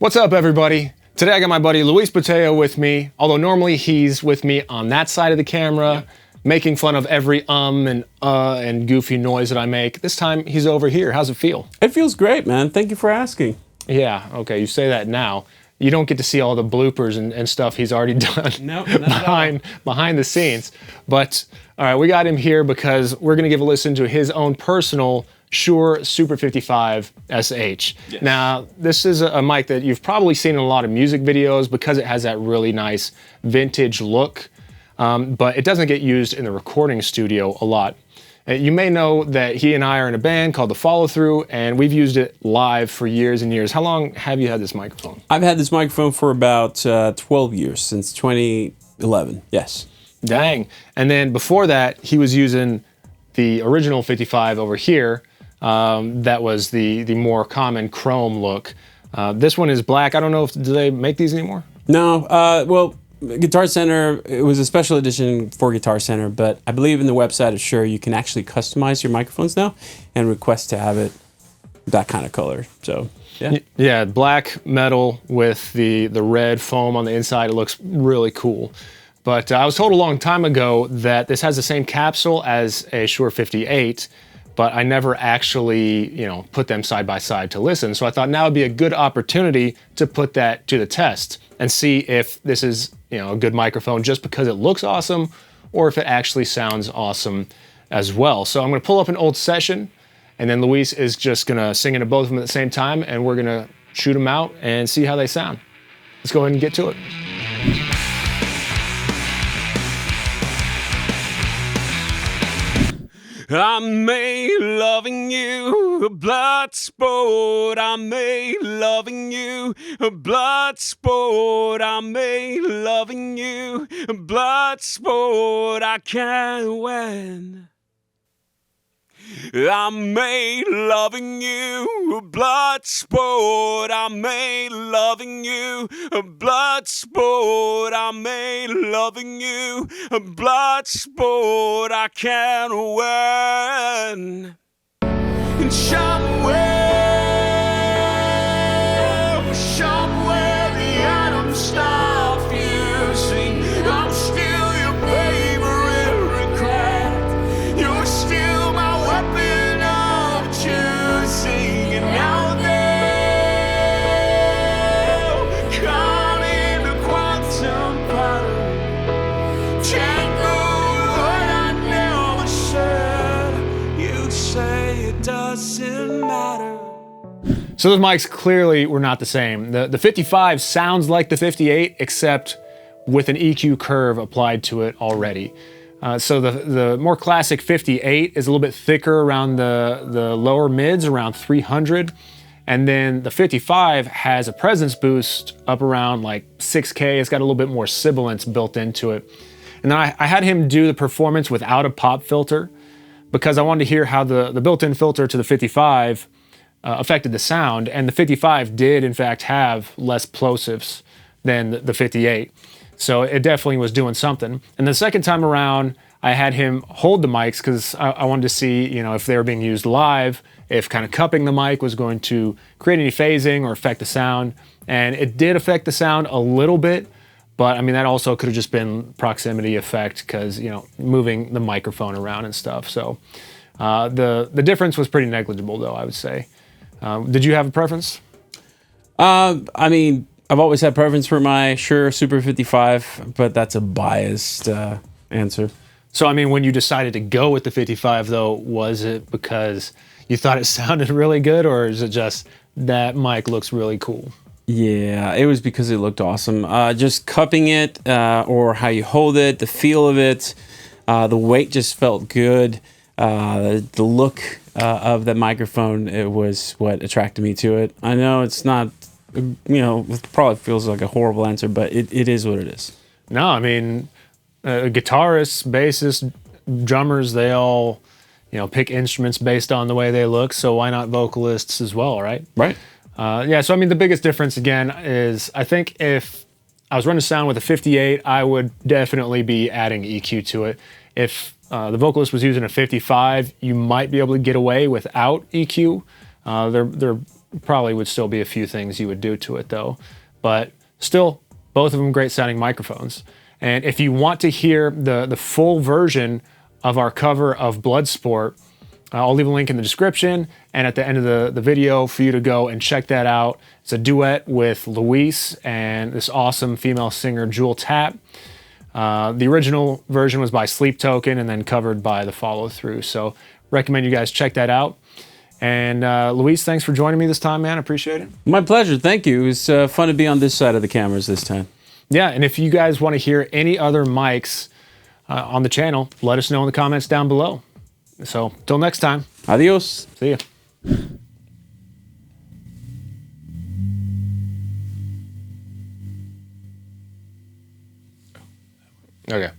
What's up, everybody? Today I got my buddy Luis Boteo with me, although normally he's with me on that side of the camera, making fun of every and goofy noise that I make. This time he's over here. How's it feel? It feels great, man. Thank you for asking. Yeah, okay, you say that now. You don't get to see all the bloopers and stuff he's already done behind the scenes. But all right, we got him here because we're gonna give a listen to his own personal Shure Super 55 SH. Yes. Now, this is a mic that you've probably seen in a lot of music videos because it has that really nice vintage look, but it doesn't get used in the recording studio a lot. You may know that he and I are in a band called the Followthrough, and we've used it live for years and years. How long have you had this microphone? I've had this microphone for about 12 years, since 2011, yes. Dang. And then before that, he was using the original 55 over here. That was the more common chrome look. This one is black. I don't know do they make these anymore? No, well, Guitar Center, it was a special edition for Guitar Center, but I believe in the website of Shure you can actually customize your microphones now and request to have it that kind of color. So, yeah. Yeah, black metal with the red foam on the inside. It looks really cool. But I was told a long time ago that this has the same capsule as a Shure 58, but I never actually, put them side by side to listen. So I thought now would be a good opportunity to put that to the test and see if this is, a good microphone just because it looks awesome or if it actually sounds awesome as well. So I'm gonna pull up an old session and then Luis is just gonna sing into both of them at the same time and we're gonna shoot them out and see how they sound. Let's go ahead and get to it. I made loving you a blood sport. I made loving you a blood sport. I made loving you a blood sport. I can't win. I made loving you a blood sport. I made loving you a blood sport. I made loving you a blood sport. I can't win. And somewhere the atoms stop fusing. I'm still your favorite regret. You're still my weapon of choosing, and now they'll come into quantum pattern. Tango what I never said. You say it doesn't matter. So those mics clearly were not the same. The 55 sounds like the 58, except with an EQ curve applied to it already. So the more classic 58 is a little bit thicker around the lower mids, around 300. And then the 55 has a presence boost up around like 6K. It's got a little bit more sibilance built into it. And then I had him do the performance without a pop filter because I wanted to hear how the built-in filter to the 55 affected the sound. And the 55 did, in fact, have less plosives than the 58. So it definitely was doing something. And the second time around, I had him hold the mics because I wanted to see, if they were being used live, if kind of cupping the mic was going to create any phasing or affect the sound. And it did affect the sound a little bit, but I mean, that also could have just been proximity effect because, moving the microphone around and stuff. So the difference was pretty negligible though, I would say. Did you have a preference? I mean, I've always had preference for my Shure Super 55, but that's a biased answer. So, I mean, when you decided to go with the 55, though, was it because you thought it sounded really good, or is it just that mic looks really cool? Yeah, it was because it looked awesome. Just cupping it, or how you hold it, the feel of it, the weight just felt good. The look of the microphone, it was what attracted me to it. I know it's not, it probably feels like a horrible answer, but it is what it is. No, I mean, guitarists, bassists, drummers, they all, pick instruments based on the way they look. So why not vocalists as well, right? Right. Yeah, so I mean, the biggest difference again is I think if I was running sound with a 58, I would definitely be adding EQ to it. If the vocalist was using a 55, you might be able to get away without EQ. They're Probably would still be a few things you would do to it though. But still, both of them great sounding microphones. And if you want to hear the full version of our cover of Bloodsport, I'll leave a link in the description and at the end of the video for you to go and check that out. It's a duet with Luis and this awesome female singer, Jewel Tapp. The original version was by Sleep Token and then covered by the Follow-Through. So recommend you guys check that out. And Luis, thanks for joining me this time, man. I appreciate it. My pleasure. Thank you. It was fun to be on this side of the cameras this time. Yeah, and if you guys want to hear any other mics on the channel, let us know in the comments down below. So, till next time. Adios. See ya. Okay.